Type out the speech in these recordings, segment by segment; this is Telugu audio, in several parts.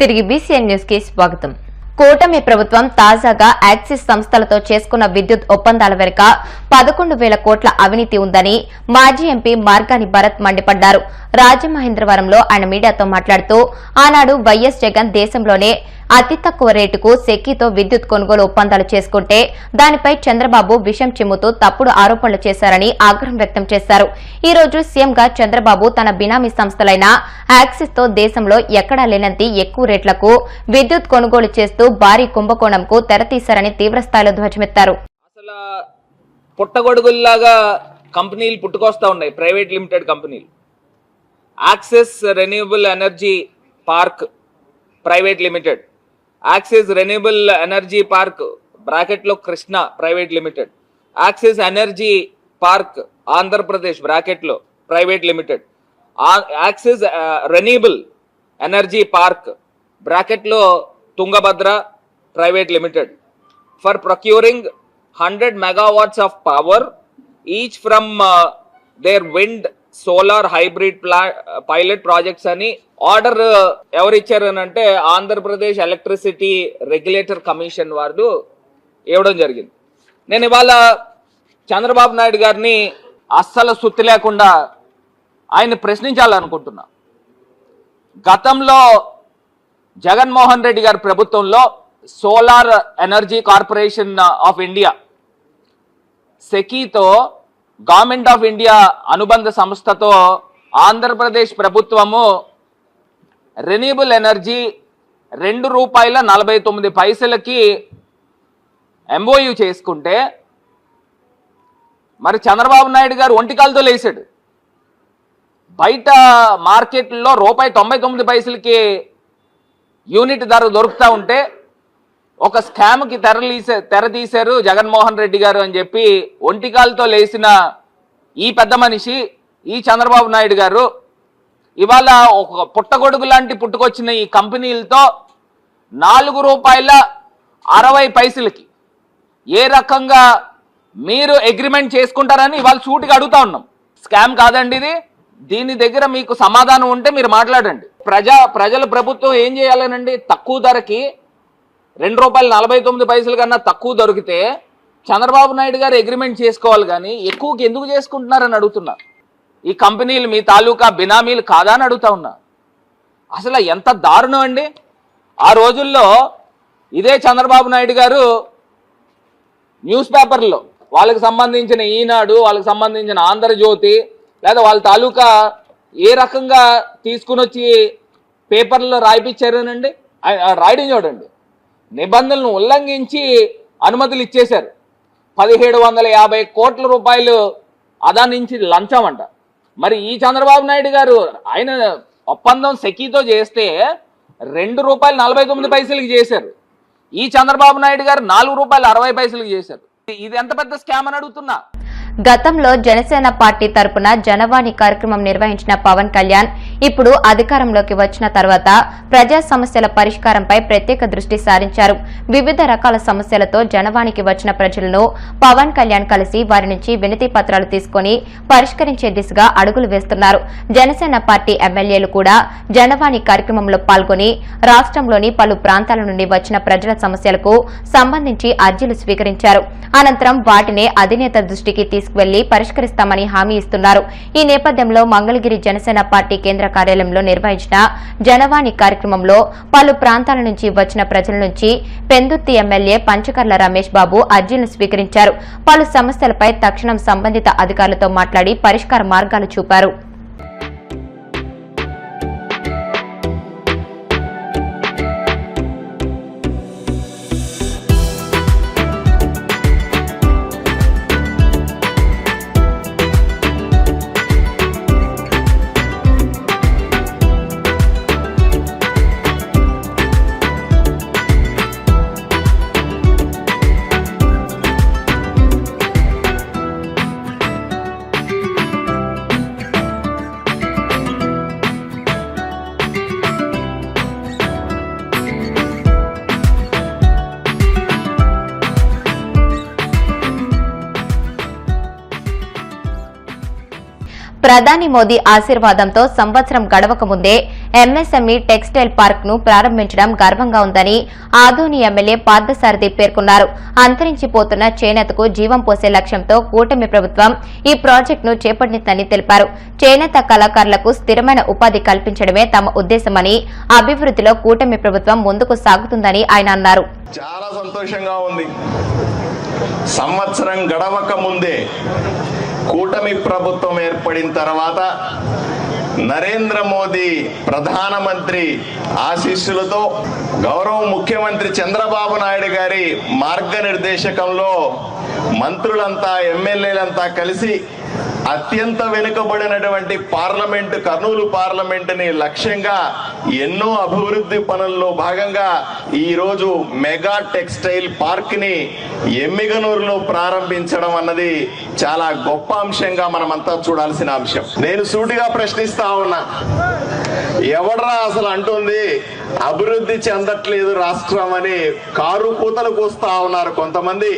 తిరిగి బీసీఎన్ న్యూస్ కి స్వాగతం. కూటమి ప్రభుత్వం తాజాగా యాక్సిస్ సంస్థలతో చేసుకున్న విద్యుత్ ఒప్పందాల వెనుక 11,000 కోట్ల అవినీతి ఉందని మాజీ ఎంపీ మార్గాని భరత్ మండిపడ్డారు. రాజమహేంద్రవరంలో ఆయన మీడియాతో మాట్లాడుతూ ఆనాడు వైఎస్ జగన్ దేశంలోనే అతి తక్కువ రేటుకు సెకీతో విద్యుత్ కొనుగోలు ఒప్పందాలు చేసుకుంటే దానిపై చంద్రబాబు విషం చిమ్ముతూ తప్పుడు ఆరోపణలు చేశారని ఆగ్రహం వ్యక్తం చేశారు. ఈ రోజు సీఎంగా చంద్రబాబు తన బినామీ సంస్థలైన యాక్సిస్ తో దేశంలో ఎక్కడా లేనంత ఎక్కువ రేట్లకు విద్యుత్ కొనుగోలు చేస్తూ భారీ కుంభకోణంకు తెరతీశారని తీవ్రస్థాయిలో ధ్వజమెత్తారు. అసలు పుట్టగొడుగుల్లాగా కంపెనీలు పుట్టుకొస్తా ఉన్నాయి, ప్రైవేట్ లిమిటెడ్ కంపెనీలు. Axis renewable energy park private limited, axis renewable energy park బ్రాకెట్లో Krishna private limited, axis energy park Andhra Pradesh బ్రాకెట్లో private limited, axis renewable energy park బ్రాకెట్లో Tungabhadra private limited for procuring 100 megawatts of power each from their wind solar hybrid pilot projects అని ఆర్డర్ ఎవరు ఇచ్చారు అని అంటే ఆంధ్రప్రదేశ్ ఎలక్ట్రిసిటీ రెగ్యులేటర్ కమిషన్ వారు ఇవ్వడం జరిగింది. నేను ఇవాళ చంద్రబాబు నాయుడు గారిని అస్సలు సుత్తి లేకుండా ఆయన ప్రశ్నించాలనుకుంటున్నా. గతంలో జగన్మోహన్ రెడ్డి గారి ప్రభుత్వంలో solar energy corporation of India సెకీతో government of India అనుబంధ సంస్థతో ఆంధ్రప్రదేశ్ ప్రభుత్వము రెన్యూబుల్ ఎనర్జీ ₹2.49 ఎంఓయూ చేసుకుంటే మరి చంద్రబాబు నాయుడు గారు ఒంటికాలతో లేచాడు. బయట మార్కెట్లో ₹1.99 యూనిట్ ధర దొరుకుతూ ఉంటే ఒక స్కామ్కి తెరతీశారు జగన్మోహన్ రెడ్డి గారు అని చెప్పి ఒంటికాలతో లేచిన ఈ పెద్ద మనిషి, ఈ చంద్రబాబు నాయుడు గారు ఇవాళ ఒక పుట్టగొడుగు లాంటి పుట్టుకొచ్చిన ఈ కంపెనీలతో ₹4.60 ఏ రకంగా మీరు అగ్రిమెంట్ చేసుకుంటారని ఇవాళ సూటిగా అడుగుతా ఉన్నాం. స్కామ్ కాదండి ఇది. దీని దగ్గర మీకు సమాధానం ఉంటే మీరు మాట్లాడండి. ప్రజల ప్రభుత్వం ఏం చేయాలనండి? తక్కువ ధరకి ₹2.49 కన్నా తక్కువ దొరికితే చంద్రబాబు నాయుడు గారు అగ్రిమెంట్ చేసుకోవాలి, కానీ ఎక్కువకి ఎందుకు చేసుకుంటున్నారని అడుగుతున్నా. ఈ కంపెనీలు మీ తాలూకా బినామీలు కాదా అని అడుగుతా ఉన్నా. అసలు ఎంత దారుణం అండి. ఆ రోజుల్లో ఇదే చంద్రబాబు నాయుడు గారు న్యూస్ పేపర్లో వాళ్ళకి సంబంధించిన ఈనాడు, వాళ్ళకి సంబంధించిన ఆంధ్రజ్యోతి లేదా వాళ్ళ తాలూకా ఏ రకంగా తీసుకుని వచ్చి పేపర్లో రాయిపించారనండి. రాయడం చూడండి, నిబంధనలను ఉల్లంఘించి అనుమతులు ఇచ్చేశారు. 1750 కోట్ల రూపాయలు అదా నుంచి లంచం అంట. మరి ఈ చంద్రబాబు నాయుడు గారు ఆయన ఒప్పందం సెకీతో చేస్తే ₹2.49 చేశారు. ఈ చంద్రబాబు నాయుడు గారు ₹4.60 చేశారు. ఇది ఎంత పెద్ద స్కామ్ అని అడుగుతున్నా. గతంలో జనసేన పార్టీ తరపున జనవాణి కార్యక్రమం నిర్వహించిన పవన్ కళ్యాణ్ ఇప్పుడు అధికారంలోకి వచ్చిన తర్వాత ప్రజా సమస్యల పరిష్కారంపై ప్రత్యేక దృష్టి సారించారు. వివిధ రకాల సమస్యలతో జనవాణికి వచ్చిన ప్రజలను పవన్ కళ్యాణ్ కలిసి వారి నుంచి వినతి పత్రాలు తీసుకుని పరిష్కరించే దిశగా అడుగులు వేస్తున్నారు. జనసేన పార్టీ ఎమ్మెల్యేలు కూడా జనవాణి కార్యక్రమంలో పాల్గొని రాష్ట్రంలోని పలు ప్రాంతాల నుండి వచ్చిన ప్రజల సమస్యలకు సంబంధించి అర్జీలు స్వీకరించారు. అనంతరం వాటినే అధినేత దృష్టికి తీసుకువెళ్లి పరిష్కరిస్తామని హామీ ఇస్తున్నారు. ఈ నేపథ్యంలో మంగళగిరి జనసేన పార్టీ కేంద్ర కార్యాలయంలో నిర్వహించిన జనవాణి కార్యక్రమంలో పలు ప్రాంతాల నుంచి వచ్చిన ప్రజల నుంచి పెందుర్తి ఎమ్మెల్యే పంచకర్ల రమేష్ బాబు అర్జీలను స్వీకరించారు. పలు సమస్యలపై తక్షణం సంబంధిత అధికారులతో మాట్లాడి పరిష్కార మార్గాలు చూపారు. ప్రధాని మోదీ ఆశీర్వాదంతో సంవత్సరం గడవక ముందే ఎంఎస్ఎంఈ టెక్స్టైల్ పార్క్ ను ప్రారంభించడం గర్వంగా ఉందని ఆదోని ఎమ్మెల్యే పార్థసారథి పేర్కొన్నారు. అంతరించిపోతున్న చేనేతకు జీవం పోసే లక్ష్యంతో కూటమి ప్రభుత్వం ఈ ప్రాజెక్టును చేపట్టిందని తెలిపారు. చేనేత కళాకారులకు స్థిరమైన ఉపాధి కల్పించడమే తమ ఉద్దేశమని, అభివృద్ధిలో కూటమి ప్రభుత్వం ముందుకు సాగుతుందని ఆయన అన్నారు. చాలా సంతోషంగా ఉంది. సంవత్సరం గడవక ముందే కూటమి ప్రభుత్వం ఏర్పడిన తర్వాత నరేంద్ర మోదీ ప్రధానమంత్రి ఆశీస్సులతో గౌరవ ముఖ్యమంత్రి చంద్రబాబు నాయుడు గారి మార్గనిర్దేశకంలో మంత్రులంతా ఎమ్మెల్యేలంతా కలిసి అత్యంత వెనుకబడినటువంటి పార్లమెంటు కర్నూలు పార్లమెంటుని లక్ష్యంగా ఎన్నో అభివృద్ధి పనుల్లో భాగంగా ఈరోజు మెగా టెక్స్టైల్ పార్క్ ని ఎమ్మిగనూరులో ప్రారంభించడం అన్నది చాలా గొప్ప అంశంగా మనమంతా చూడాల్సిన అంశం. నేను సూటిగా ప్రశ్నిస్తా ఉన్నా, ఎవడ్రా అసలు అంటుంది అభివృద్ధి చెందట్లేదు రాష్ట్రం అని కారు కూతలు కూస్తా ఉన్నారు కొంతమంది,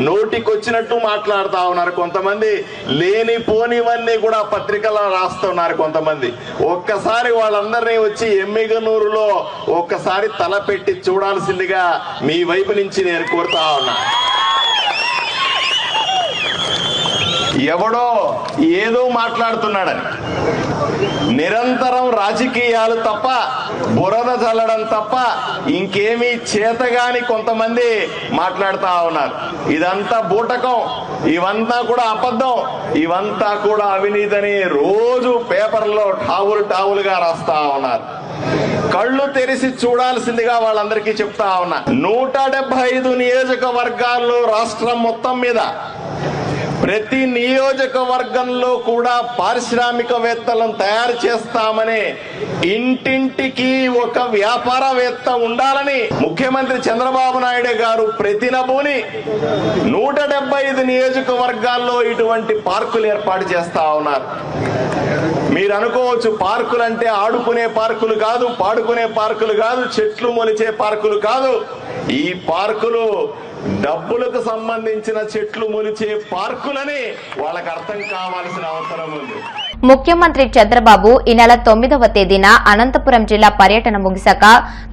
నోటికొచ్చినట్టు మాట్లాడుతా ఉన్నారు కొంతమంది, లేనిపోనివన్నీ కూడా పత్రికల్లో రాస్తున్నారు కొంతమంది. ఒక్కసారి వాళ్ళందరినీ వచ్చి ఎమ్మిగనూరులో ఒక్కసారి తలపెట్టి చూడాల్సిందిగా మీ వైపు నుంచి నేను కోరుతా ఉన్నా. ఎవడో ఏదో మాట్లాడుతున్నాడని నిరంతరం రాజకీయాలు తప్ప, బురద చల్లడం తప్ప ఇంకేమీ చేతగాని కొంతమంది మాట్లాడుతా ఉన్నారు. ఇదంతా బూటకం, ఇవంతా కూడా అబద్ధం, ఇవంతా కూడా అవినీతిని రోజు పేపర్లో టావులుగా రాస్తా ఉన్నారు. కళ్ళు తెరిచి చూడాల్సిందిగా వాళ్ళందరికీ చెప్తా ఉన్నా. 175 నియోజకవర్గాల్లో రాష్ట్రం మొత్తం మీద ప్రతి నియోజకవర్గంలో కూడా పారిశ్రామికవేత్తలను తయారు చేస్తామని, ఇంటింటికి ఒక వ్యాపారవేత్త ఉండాలని ముఖ్యమంత్రి చంద్రబాబు నాయుడు గారు ప్రతినబూని 175 నియోజకవర్గాల్లో ఇటువంటి పార్కులు ఏర్పాటు చేస్తా ఉన్నారు. మీరు అనుకోవచ్చు పార్కులు అంటే ఆడుకునే పార్కులు కాదు, పాడుకునే పార్కులు కాదు, చెట్లు మొలిచే పార్కులు కాదు. ఈ పార్కులు డబ్బులకు సంబంధించిన చెట్లు మొలిచే పార్కులని వాళ్ళకి అర్థం కావాల్సిన అవసరం ఉంది. ముఖ్యమంత్రి చంద్రబాబు ఈ నెల 9వ తేదీన అనంతపురం జిల్లా పర్యటన ముగిశాక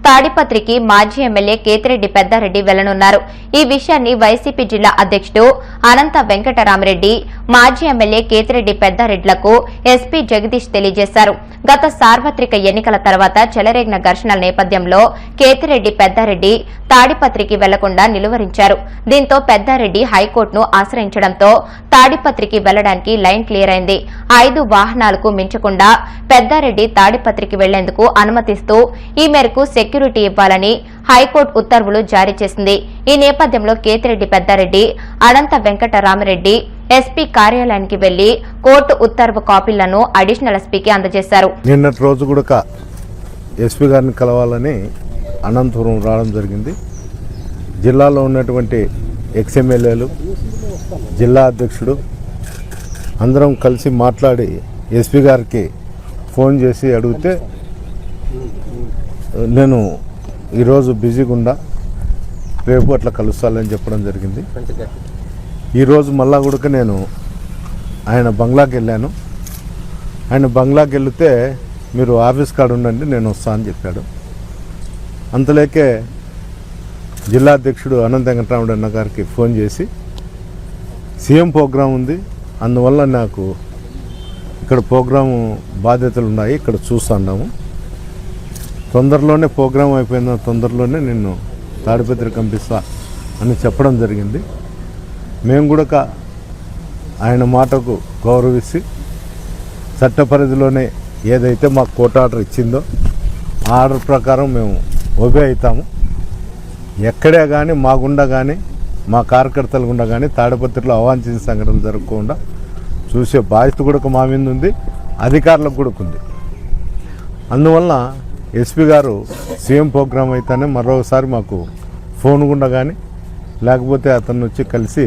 తాడిపత్రికి మాజీ ఎమ్మెల్యే కేతిరెడ్డి పెద్దారెడ్డి వెళ్లనున్నారు. ఈ విషయాన్ని వైసీపీ జిల్లా అధ్యక్షుడు అనంత వెంకటరామరెడ్డి, మాజీ ఎమ్మెల్యే కేతిరెడ్డి పెద్దారెడ్లకు ఎస్పీ జగదీష్ తెలియజేశారు. గత సార్వత్రిక ఎన్నికల తర్వాత చెలరేగిన ఘర్షణల నేపథ్యంలో కేతిరెడ్డి పెద్దారెడ్డి తాడిపత్రికి వెళ్లకుండా నిలువరించారు. దీంతో పెద్దారెడ్డి హైకోర్టును ఆశ్రయించడంతో తాడిపత్రికి వెళ్లడానికి లైన్ క్లియర్ అయింది. 5 వాహనాలకు మించకుండా పెద్దారెడ్డి తాడిపత్రికి వెళ్లేందుకు అనుమతిస్తూ ఈ మేరకు సెక్యూరిటీ ఇవ్వాలని హైకోర్టు ఉత్తర్వులు జారీ చేసింది. ఈ నేపథ్యంలో కేతిరెడ్డి పెద్దారెడ్డి అనంత వెంకటరామరెడ్డి ఎస్పీ కార్యాలయానికి వెళ్లి కోర్టు ఉత్తర్వు కాపీలను అడిషనల్ ఎస్పీకి అందజేశారు. నిన్నటి రోజు కూడా ఎస్పీ గారిని కలవాలని అనంతపురం రావడం జరిగింది. జిల్లాలో ఉన్నటువంటి ఎక్స్ఎమ్మెల్యేలు, జిల్లా అధ్యక్షుడు అందరం కలిసి మాట్లాడి ఎస్పీ గారికి ఫోన్ చేసి అడిగితే, నేను ఈరోజు బిజీగా ఉండా, రేపు అట్లా కలుస్తానని చెప్పడం జరిగింది. ఈరోజు మళ్ళా కూడా నేను ఆయన బంగ్లాకి వెళ్ళాను. ఆయన బంగ్లాకి వెళితే మీరు ఆఫీస్ కాడ ఉండండి, నేను వస్తా అని చెప్పాడు. అంతలేకే జిల్లా అధ్యక్షుడు అనంత వెంకటరామరెడ్డి అన్న గారికి ఫోన్ చేసి, సీఎం ప్రోగ్రాం ఉంది, అందువల్ల నాకు ఇక్కడ ప్రోగ్రాము బాధ్యతలు ఉన్నాయి, ఇక్కడ చూస్తున్నాము, తొందరలోనే ప్రోగ్రాం అయిపోయిన తొందరలోనే నిన్ను తాడిపత్రికి పంపిస్తా అని చెప్పడం జరిగింది. మేము కూడా ఆయన మాటకు గౌరవించి చట్ట పరిధిలోనే ఏదైతే మాకు కోర్టు ఆర్డర్ ఇచ్చిందో ఆ ఆర్డర్ ప్రకారం మేము ఒబే అవుతాము. ఎక్కడే కానీ మా గుండా కానీ మా కార్యకర్తల గుండా కానీ తాడిపత్రిలో అవాంఛనీయ సంఘటనలు జరగకుండా చూసే బాధ్యత కూడా మా మీద ఉంది, అధికారులకు కూడా ఉంది. అందువల్ల ఎస్పీ గారు సీఎం ప్రోగ్రాం అయితేనే మరోసారి మాకు ఫోన్ గుండా కానీ లేకపోతే అతను వచ్చి కలిసి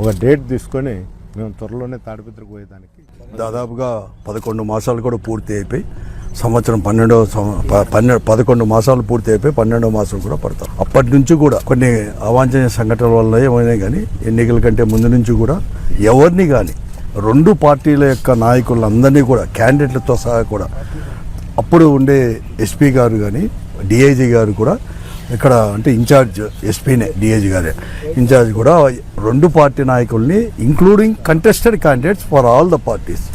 ఒక డేట్ తీసుకొని మేము త్వరలోనే తాడిపత్రికి పోయేదానికి. దాదాపుగా 11 మాసాలు కూడా పూర్తి అయిపోయి సంవత్సరం 11 మాసాలు పూర్తి అయిపోయి 12వ మాసం కూడా పడతారు. అప్పటి నుంచి కూడా కొన్ని అవాంఛనీయ సంఘటనల వల్ల ఏమైనా కానీ ఎన్నికల కంటే ముందు నుంచి కూడా ఎవరిని కానీ 2 పార్టీల యొక్క నాయకులందరినీ కూడా క్యాండిడేట్లతో సహా కూడా అప్పుడు ఉండే ఎస్పీ గారు కానీ డిఐజీ గారు కూడా ఇక్కడ అంటే ఇన్ఛార్జ్ ఎస్పీనే, డిఐజీ గారే ఇన్ఛార్జ్ కూడా 2 పార్టీ నాయకుల్ని including contested candidates for all the parties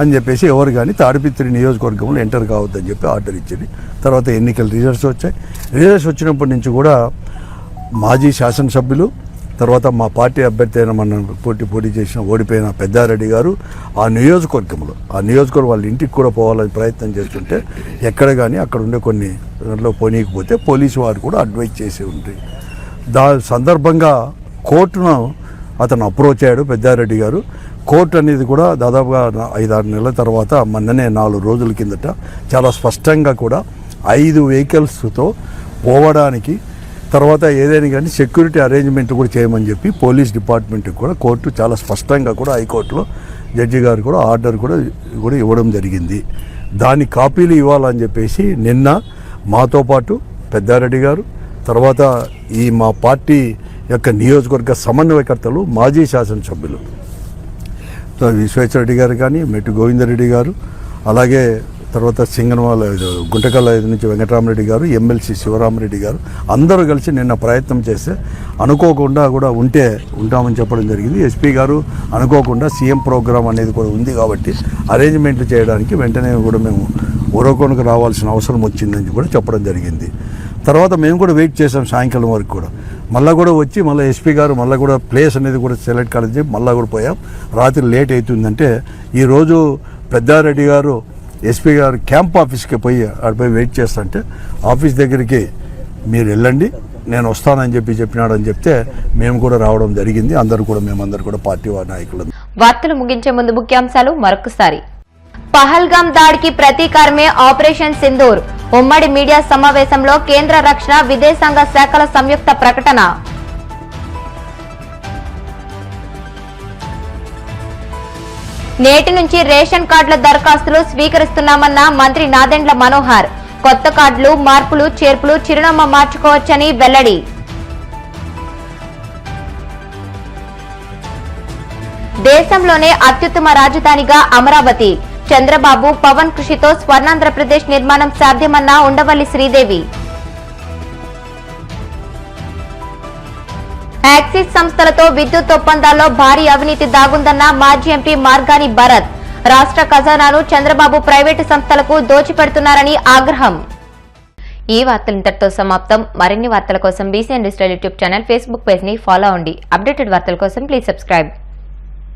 అని చెప్పేసి ఎవరు కానీ తాడిపత్రి నియోజకవర్గంలో ఎంటర్ కావద్దని చెప్పి ఆర్డర్ ఇచ్చింది. తర్వాత ఎన్నికల రిజల్ట్స్ వచ్చాయి. రిజల్ట్స్ వచ్చినప్పటి నుంచి కూడా మాజీ శాసనసభ్యులు, తర్వాత మా పార్టీ అభ్యర్థి అయిన మన పోటీ చేసిన ఓడిపోయిన పెద్దారెడ్డి గారు ఆ నియోజకవర్గం వాళ్ళ ఇంటికి కూడా పోవాలని ప్రయత్నం చేస్తుంటే ఎక్కడ కానీ అక్కడ ఉండే కొన్ని దాంట్లో పోనీయకపోతే పోలీసు వారు కూడా అడ్వైజ్ చేసి ఉంది. సందర్భంగా కోర్టును అతను అప్రోచ్ అయ్యాడు పెద్దారెడ్డి గారు. కోర్టు అనేది కూడా దాదాపుగా 5-6 నెలల తర్వాత మొన్ననే 4 రోజుల కిందట చాలా స్పష్టంగా కూడా 5 వెహికల్స్తో పోవడానికి, తర్వాత ఏదైనా కానీ సెక్యూరిటీ అరేంజ్మెంట్ కూడా చేయమని చెప్పి పోలీస్ డిపార్ట్మెంట్కి కూడా కోర్టు చాలా స్పష్టంగా కూడా హైకోర్టులో జడ్జి గారు కూడా ఆర్డర్ కూడా ఇవ్వడం జరిగింది. దాని కాపీలు ఇవ్వాలని చెప్పేసి నిన్న మాతో పాటు పెద్దారెడ్డి గారు, తర్వాత ఈ మా పార్టీ యొక్క నియోజకవర్గ సమన్వయకర్తలు, మాజీ శాసనసభ్యులు విశ్వేశ్వరరెడ్డి గారు కానీ, మెట్టు గోవిందరెడ్డి గారు, అలాగే తర్వాత సింగనవాల గుంటకల్ల నుంచి వెంకటరామరెడ్డి గారు, ఎమ్మెల్సీ శివరామరెడ్డి గారు అందరూ కలిసి నిన్న ప్రయత్నం చేస్తే అనుకోకుండా కూడా ఉంటామని చెప్పడం జరిగింది. ఎస్పీ గారు అనుకోకుండా సీఎం ప్రోగ్రాం అనేది కూడా ఉంది కాబట్టి అరేంజ్మెంట్లు చేయడానికి వెంటనే కూడా మేము ఊరకొనకు రావాల్సిన అవసరం వచ్చిందని కూడా చెప్పడం జరిగింది. తర్వాత మేము కూడా వెయిట్ చేసాం సాయంకాలం వరకు కూడా. మళ్ళీ కూడా వచ్చి మళ్ళీ ఎస్పీ గారు మళ్ళీ కూడా ప్లేస్ అనేది కూడా సెలెక్ట్ కాలేదు, మళ్ళీ కూడా పోయాం. రాత్రి లేట్ అవుతుందంటే ఈరోజు పెద్దారెడ్డి గారు ఎస్పీ గారు క్యాంప్ ఆఫీస్కి పోయి ఆడిపోయి వెయిట్ చేస్తుంటే ఆఫీస్ దగ్గరికి మీరు వెళ్ళండి నేను వస్తానని చెప్పినాడని చెప్తే మేము కూడా రావడం జరిగింది. మేమందరూ కూడా పార్టీ నాయకులు. వార్తలు ముగించే ముందు ముఖ్యాంశాలు మరొకసారి. పహల్గామ్ దాడికి ప్రతీకారమే ఆపరేషన్ సింధూర్. ఉమ్మడి మీడియా సమావేశంలో కేంద్ర రక్షణ విదేశాంగ శాఖల సంయుక్త ప్రకటన. నేటి నుంచి రేషన్ కార్డుల దరఖాస్తులు స్వీకరిస్తున్నామన్న మంత్రి నాదెండ్ల మనోహర్. కొత్త కార్డులు, మార్పులు, చేర్పులు చిరునామా మార్చుకోవచ్చని వెల్లడి. దేశంలోనే అత్యుత్తమ రాజధానిగా అమరావతి. చంద్రబాబు, పవన్ కృషితో స్వర్ణాంధ్రప్రదేశ్ నిర్మాణం సాధ్యమన్న ఉండవల్లి శ్రీదేవి. యాక్సిస్ సంస్థలతో విద్యుత్ ఒప్పందాల్లో భారీ అవినీతి దాగుందన్న మాజీ ఎంపీ మార్గాని భరత్. రాష్ట్ర ఖజానాను చంద్రబాబు ప్రైవేటు సంస్థలకు దోచిపెడుతున్నారని ఆగ్రహం. ఈ వార్తలు ఇంతటితో సమాప్తం. మరిన్ని వార్తల కోసం BCN digital YouTube channel, Facebook page ని ఫాలో అవ్వండి. అప్డేటెడ్ వార్తల కోసం ప్లీజ్ సబ్స్క్రైబ్.